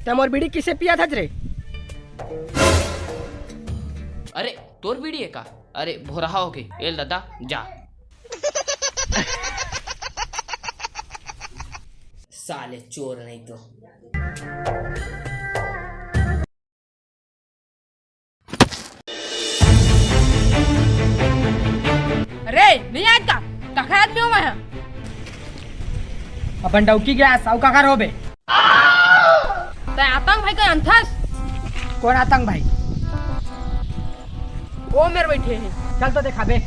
तम और बीड़ी किसे पिया था रे? अरे तोर बीड़ी है का? अरे भोरहा हो गई। ए दादा जा। साले चोर नहीं तो। अरे नहीं आज का कखा आदमी हो मैं अपन डौकी गया साउ का घर हो बे। ते आतंक भाई का अंथस कौन आतंक भाई? वो मेरे बैठे हैं। चल तो देखा बे।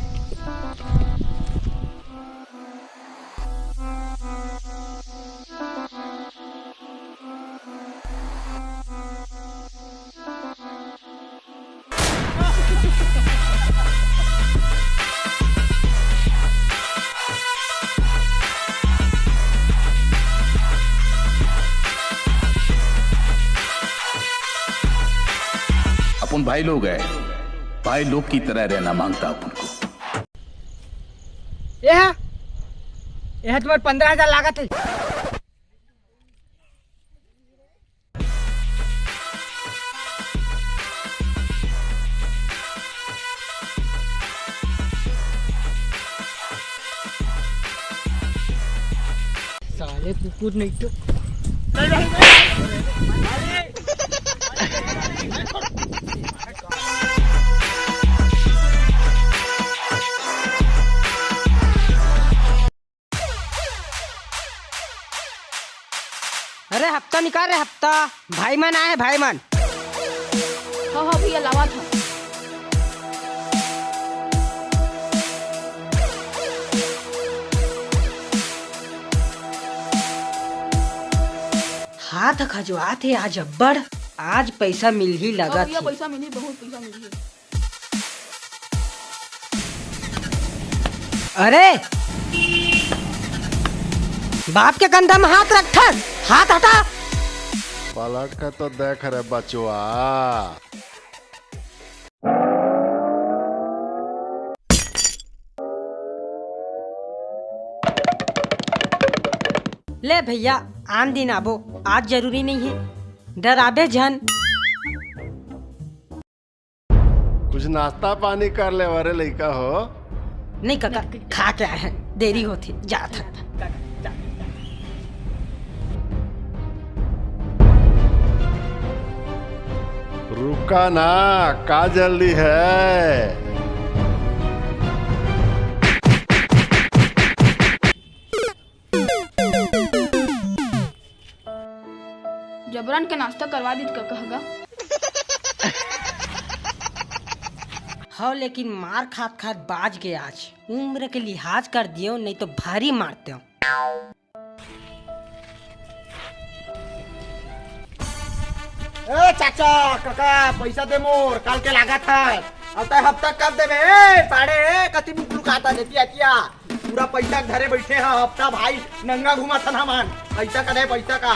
अपन भाई लोग है, भाई लोग की तरह रहना मांगता अपन को। यह तुम्हारे 15,000 लागत है। साले कुकुर नहीं तो अरे हफ्ता निकाल रहे हफ्ता। भाई मन आए भाई मन। हाँ भैया लावा था। हाथ खजवात है आज अब्बड़। आज पैसा मिल ही लगा भैया पैसा मिली, बहुत पैसा मिली। अरे बाप के कंधा में हाथ रखा। हाथ हटा। पलट के तो देख रे बचुआ। ले भैया आम दिन आबो। आज जरूरी नहीं है। डराबे जन। कुछ नाश्ता पानी कर ले वरे लड़का हो। नहीं काका खा के आए हैं। देरी होती जा था। रुका ना, का जल्दी है। जबरन के नाश्ता करवा दी का कहेगा। हाँ लेकिन मार खात खात बाज गए आज। उम्र के लिहाज कर दियो नहीं तो भारी मारते हो। ए चाचा काका पैसा दे मोर काल के लागत है। अब तक हफ्ता कब देबे? ए साढ़े कति बुक लुकाता देती आतिया। पूरा पैसा घरे बैठे हैं हफ्ता भाई नंगा घुमा था ना मान। पैसा का दे पैसा का।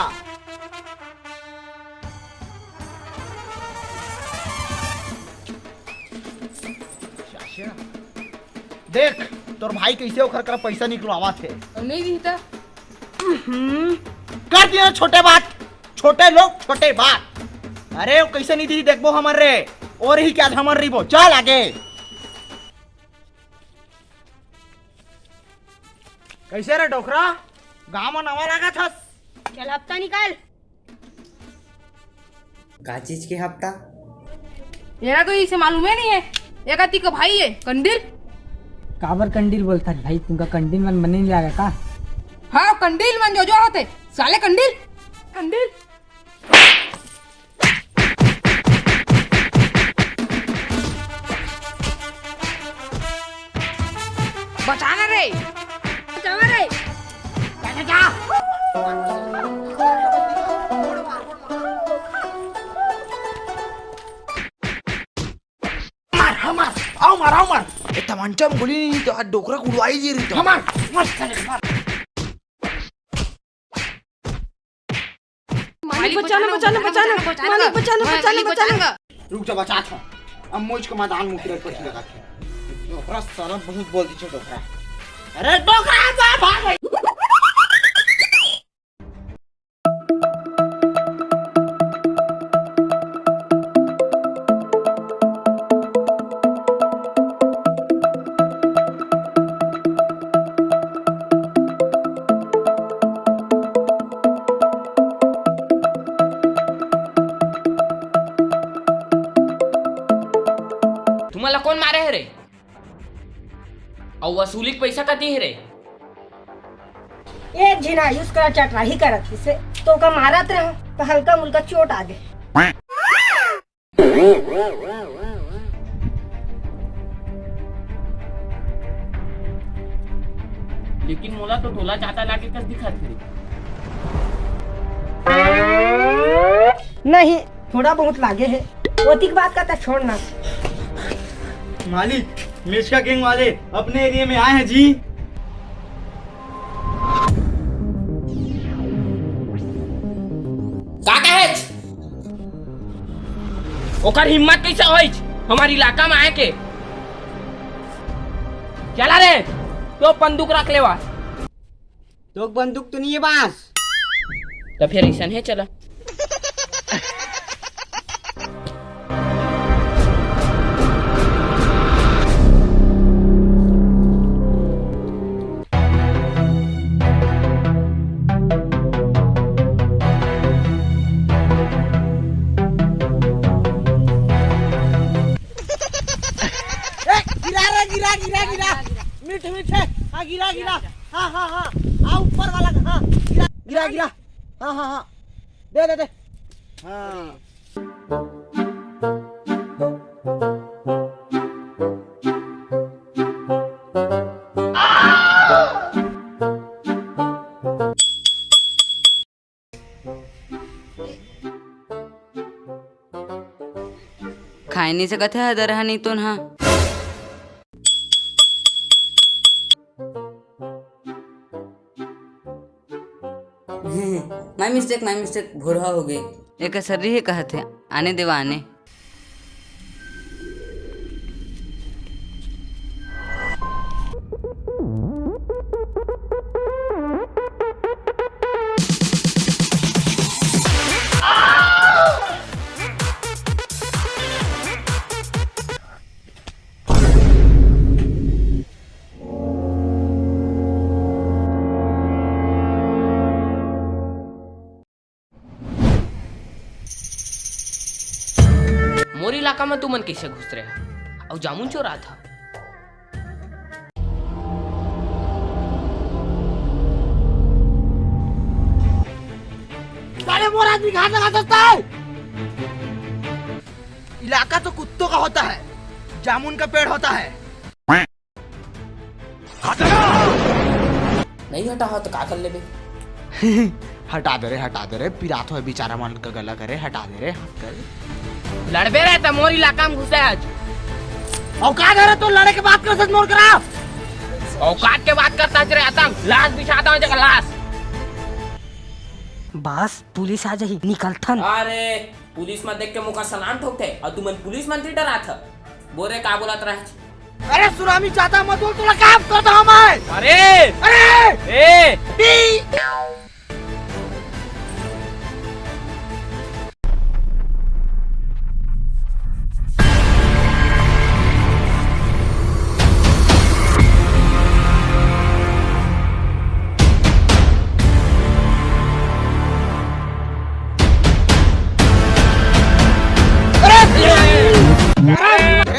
देख तोर भाई कैसे ओखर कर पैसा निकलवावा थे। और नहीं दी था। कर दिया छोटे बात। छोटे लोग छोटे बात। अरे वो कैसे नहीं दी देखबो हमर रे। और ही क्या हमर रीबो। चल आगे। कैसे रे डोकरा? गाँव में नवा लगा था। चल हफ्ता निकाल। का चीज के हफ्ता? मेरा तो इसे मालूम है नहीं है। एक अति का भाई है कंदिल। काबर कंडील बोलता है भाई? तुमका कंडील मन बने नहीं लगा का? हाँ कंदिल मन जो होते साले कंदिल कंदिल। बचाना रे बचाना रे। जा जा मार आओ मार। तमंचा में गोली नहीं तो आज डोकरा उड़वाई जी रही तो। मार मार। मालिक बचाना। रुक जा बचा था। अब मोच को मैदान मुखी रख पछी लगा थे। डोकरा सारा बहुत बोल दी छो डोकरा। अरे डोकरा जा भाग गई। ला कौन मारे है रे? और वसूली के पैसा कती है रे? एक झिना उसका चटराही करत इसे तो का मारत रहे तो हल्का मुल्का चोट आ गए। लेकिन मोला तो ढोला जाता लाके कस दिखत रे। नहीं थोड़ा बहुत लागे है, ओती की बात करता छोड़ना। मालिक, मिर्च गैंग वाले अपने एरिया में आए हैं जी। का कहे? ओकर हिम्मत कैसे होई हमारे इलाका में आए के? चला रे तो बंदूक रख लेवा। तो बंदूक तो नहीं है बास। तो फिर ऐसा है चला। गिरा गिरा गिरा मीठ मीठ है। हाँ गिरा गिरा। हाँ हाँ हाँ हाँ ऊपर वाला। हाँ गिरा गिरा गिरा। हाँ हाँ हाँ दे दे दे। हाँ खाई नहीं सकत है हदर नहीं तो ना। माय मिस्टेक भोरहा हो गई। एक सर्री ही कहते आने देवा आने। मोर इलाका में तुमन कैसे घुस रहे और जामुन चोरा था? साले मोर आदमी घाट लगा सकता है। इलाका तो कुत्तों का होता है, जामुन का पेड़ होता है। नहीं हटा हो तो का कर लेबे? हटा दे रे पिरात हो बेचारा मन का गला करे। हटा दे रे हट कर। लड़बे रहे तो मोर इलाका में घुसे आज। औकात है तो लड़े के बात कर सकते मोर करा। औकात के बात करता रे आतंक लाश बिछाता हूं जगह लाश। बस पुलिस आ जाही निकलथन। अरे पुलिस में देख के मुका सलाम ठोकते और तुमन पुलिस मंत्री डरा था। बोरे का बोलत रहे? अरे सुनामी चाहता मत बोल, तोला काम करता हूं मैं। अरे अरे ए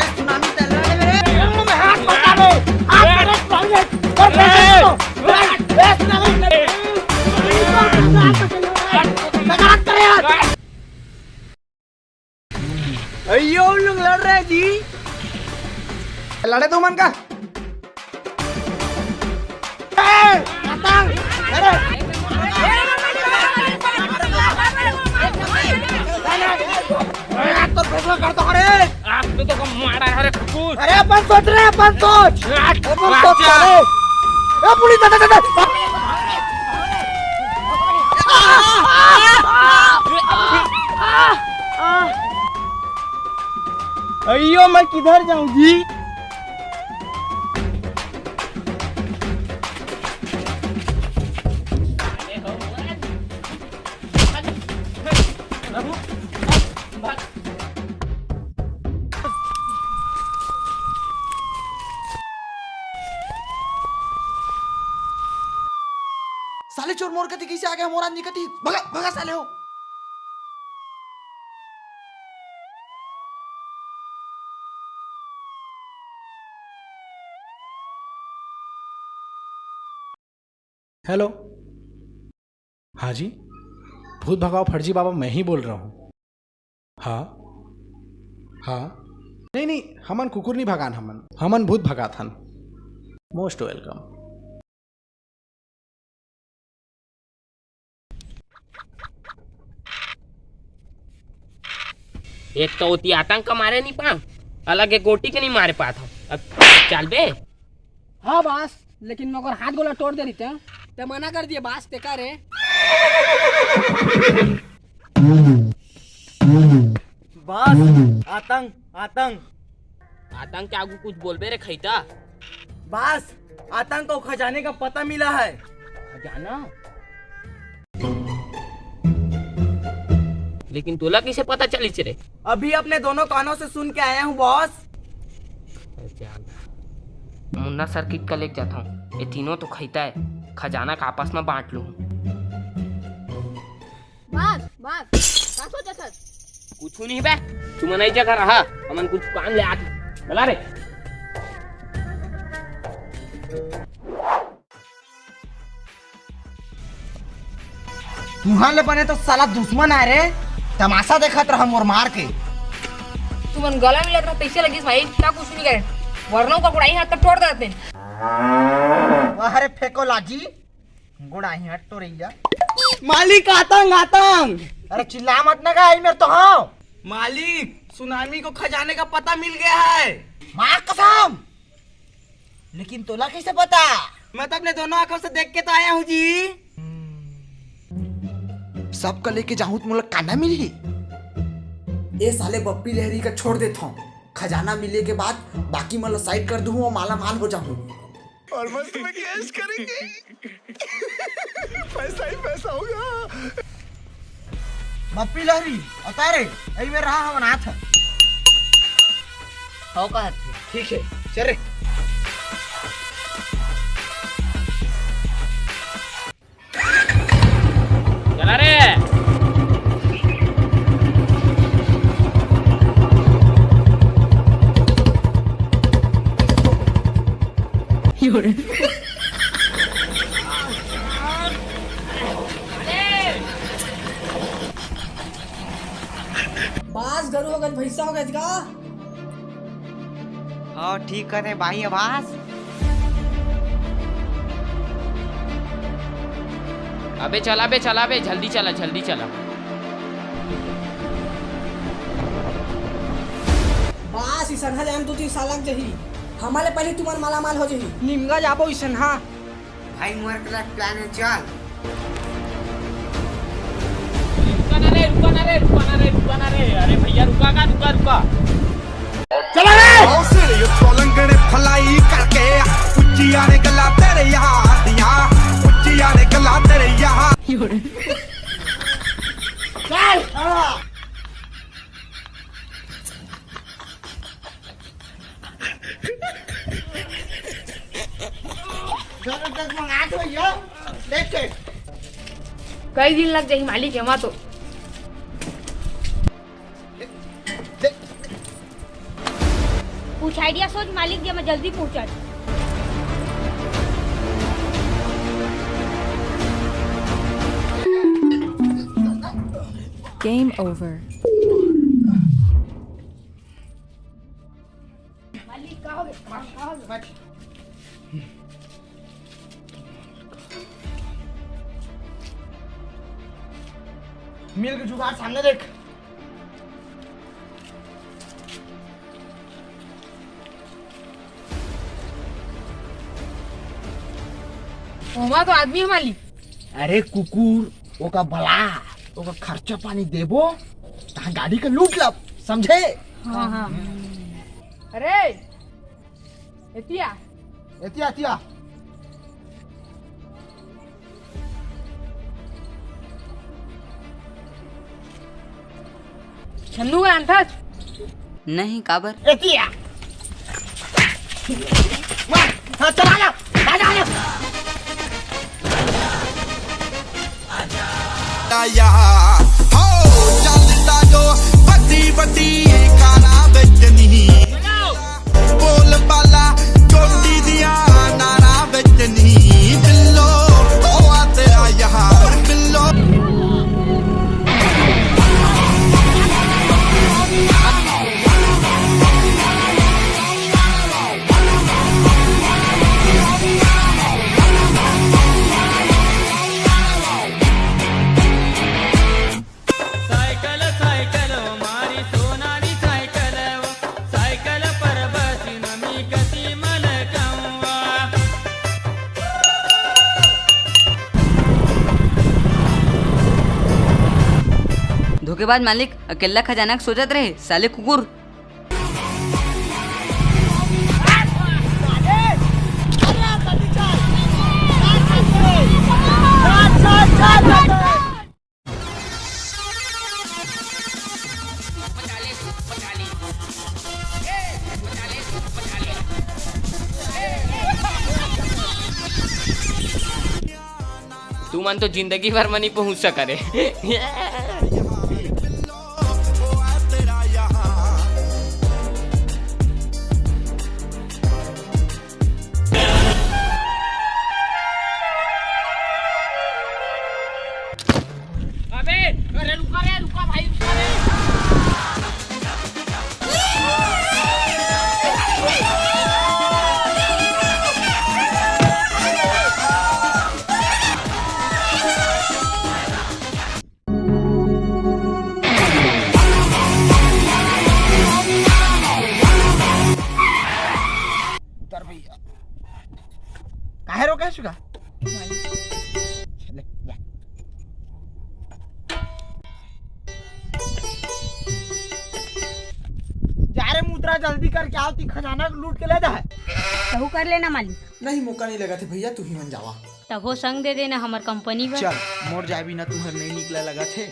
सुनामी चल रहा है मेरे मुंह में हाथ पकड़ा दो। हाथ पकड़ और अयो लोग लड़ रहे हैं जी। लड़े तो मन का। तो फैसला करता हूँ रे। आप तो मारा है कुकुर। अरे अपन सोच रहे हैं, अपन सोच रहे। ए पुलिस अयो मैं किधर जाऊंगी? साले चोर मोर कती कैसे आ गया? मोर आदमी कती भगा भगा साले हो। हेलो, हाँ जी, भूत भगाओ फर्जी बाबा मैं ही बोल रहा हूँ। हाँ हाँ, नहीं नहीं, हमन कुकुर नहीं भगान, हमन भूत भगाथन। Most welcome. एक तो होती आतंक का मारे नहीं पाऊँ, अलग एक गोटी के नहीं मारे पाता हूँ। अब चल बे। हाँ बास, लेकिन मगर हाथ गोला तोड़ दे रही ते मना कर दिए बास ते करे। बस आतंक आतंक आतंक के आगू कुछ बोल बे रे खैता। बस आतंक को खजाने का पता मिला है। खजाना? लेकिन तोला किसे पता चली रे? अभी अपने दोनों कानों से सुन के आया हूँ बॉस। मुन्ना सर्किट का लेके जाता हूँ, ये तीनों तो खैता है, खजाना का आपस में बांट लूँ। कुछ नहीं बे, तुम नहीं जगह रहा, हमन कुछ काम ले आती। चला रे। तुहां ले बने तो साला दुश्मन है रे, तमाशा देखत रहा मोर मार के। तुमन गला मिलत रहा तैसे लगी भाई, क्या कुछ नहीं करे, वरनों का गुड़ाई हाथ तक तोड़ देते। वाह रे फेंको लाजी, गुड़ाई हट तो रही है। मालिक आतंक आतंक। अरे चिल्ला मत ना गाई मेरे तो। हाँ मालिक, सुनामी को खजाने का पता मिल गया है। माँ कसम। लेकिन तोला कैसे पता? मैं तो अपने दोनों आंखों से देख के तो आया हूँ जी। सबका लेके जाऊं तो मुझे काना मिली। ये साले बप्पी लहरी का छोड़ देता हूँ, खजाना मिले के बाद बाकी मतलब साइड कर दूँ और माला माल हो जाऊँ और मस्त में कैश करेंगे। पैसा ही पैसा होगा। बप्पी लहरी अतारे यही में रहा हम नाथ। हो का ठीक है चल रे। चला रे। बास गरु हो गए, भैंसा हो गए का? हाँ ठीक करे भाई आवाज। अबे चला बे, जल्दी चला। बास इसन जाम तू तीन सालक जही, हमारे पहले तुमन माला माल हो जही। निमगा जाबो इसन। हाँ भाई मोर का प्लान है, चल। रुका ना रे। अरे भैया रुका। चला रे। लंगड़े फलाई करके उच्चिया ने गला तेरे यहाँ दिया, उच्चिया ने गला तेरे यहाँ। चल। मंगा तो यो देख के कई दिन लग जाही मालिक है तो। कुछ आइडिया सोच मालिक जी, मैं जल्दी पहुंचा। Game over. मालिक का हो गया? मिल के जुगाड़ सामने देख। वहाँ तो आदमी है मालिक। अरे कुकुर, वो का भला, वो का खर्चा पानी देबो, तहाँ गाड़ी का लूट लब, समझे? हाँ। अरे एतिया छन्नू का अंदाज नहीं काबर। एतिया हाँ चला लो, आजा हो चलता जो बड़ी बड़ी खाना बेचनी, बोल बाला चोटी दिया नारा बेचनी, दिलो धोखेबाज मालिक अकेला खजाना के सोचत रहे साले कुकुर। तू मन तो जिंदगी भर मनी पहुंच सका रे। रुका भाई रुका रे। काहे रोके सुगा जा रे मुद्रा जल्दी करके आओ ती खजाना लूट के ले जा। तहु कर लेना मालिक। नहीं मौका नहीं लगा थे भैया, तू ही मन जावा। तब हो संग दे देना हमार कंपनी में। चल मोर जाए भी ना तुम्हार नहीं निकला लगा थे।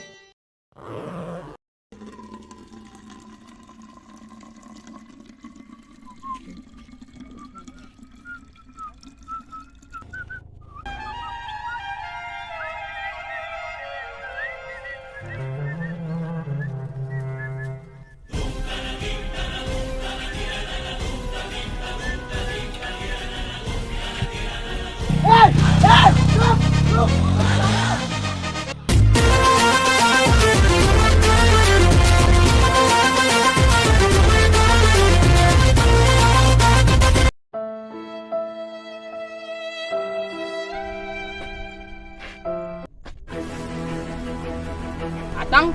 आतंक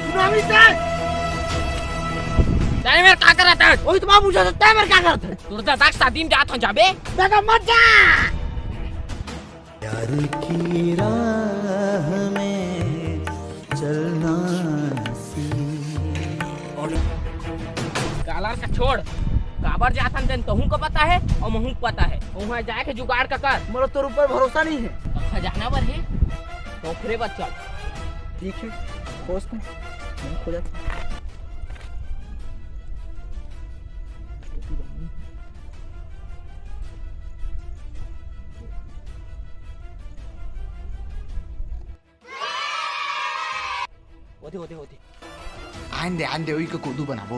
सुनामी से जाने मेरे का करत है? ओही तुम पूछा तो तय मेरे क्या करत है? तुरता तक शादी में जात हो जाबे। देखो मत जा। प्यार की राह में चलना कालर का छोड़, काबर जातन देन तहू को पता है और महू को पता है। वहां जाए के जुगाड़ का कर। मोर तोर ऊपर भरोसा नहीं है। तो खजाना पर है तो फिर बच्चा ठीक है खोज में नहीं खोजा। होते आन दे वही का कोदू बनाबो।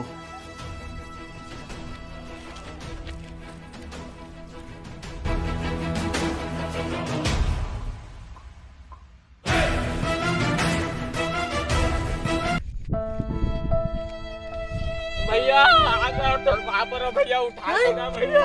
भैया अगर तो बापर भैया उठा देना भैया।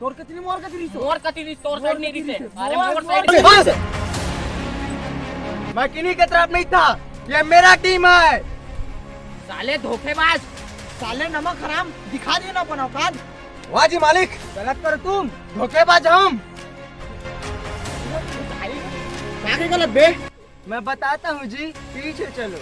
तोर कतनी मोर कतनी मोर कतीली तोर साइड नहीं दिखे अरे मोर साइड मैं किन्हीं के तरफ नहीं था, ये मेरा टीम है। साले धोखेबाज साले नमक हराम दिखा दिए ना अपन औकात। वाह जी मालिक, गलत करो तुम, धोखेबाज हम। क्या गलत बे? मैं बताता हूँ जी, पीछे चलो।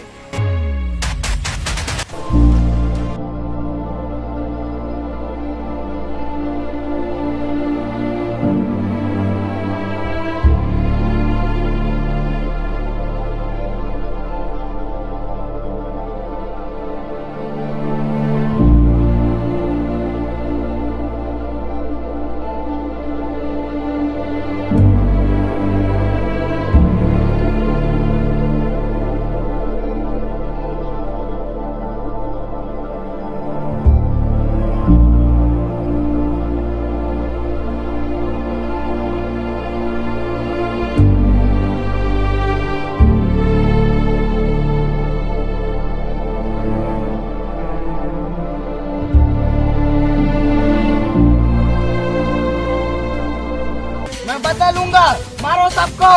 मैं बता लूंगा, मारो सबको।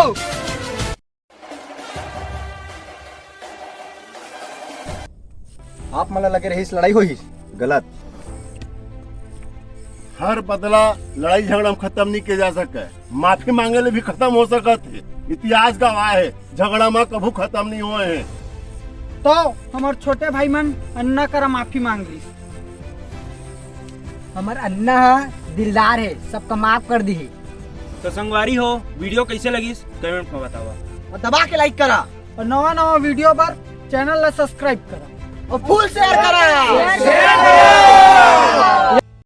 आप मला लगे रही लड़ाई हुई गलत। हर बदला लड़ाई झगड़ा में खत्म नहीं किया जा सके, माफी मांगे ले भी खत्म हो सकत है। इतिहास गवाह है, झगड़ा में कभू खत्म नहीं हुए हैं। तो हमारे छोटे भाई मन अन्ना करा माफी मांग ली। हमार अन्ना दिलदार है, सबका माफ कर दी। तो संगवारी हो, वीडियो कैसे लगी कमेंट में बतावा और दबा के लाइक करा और नवा नवा वीडियो पर चैनल ला सब्सक्राइब करा और फुल शेयर करा।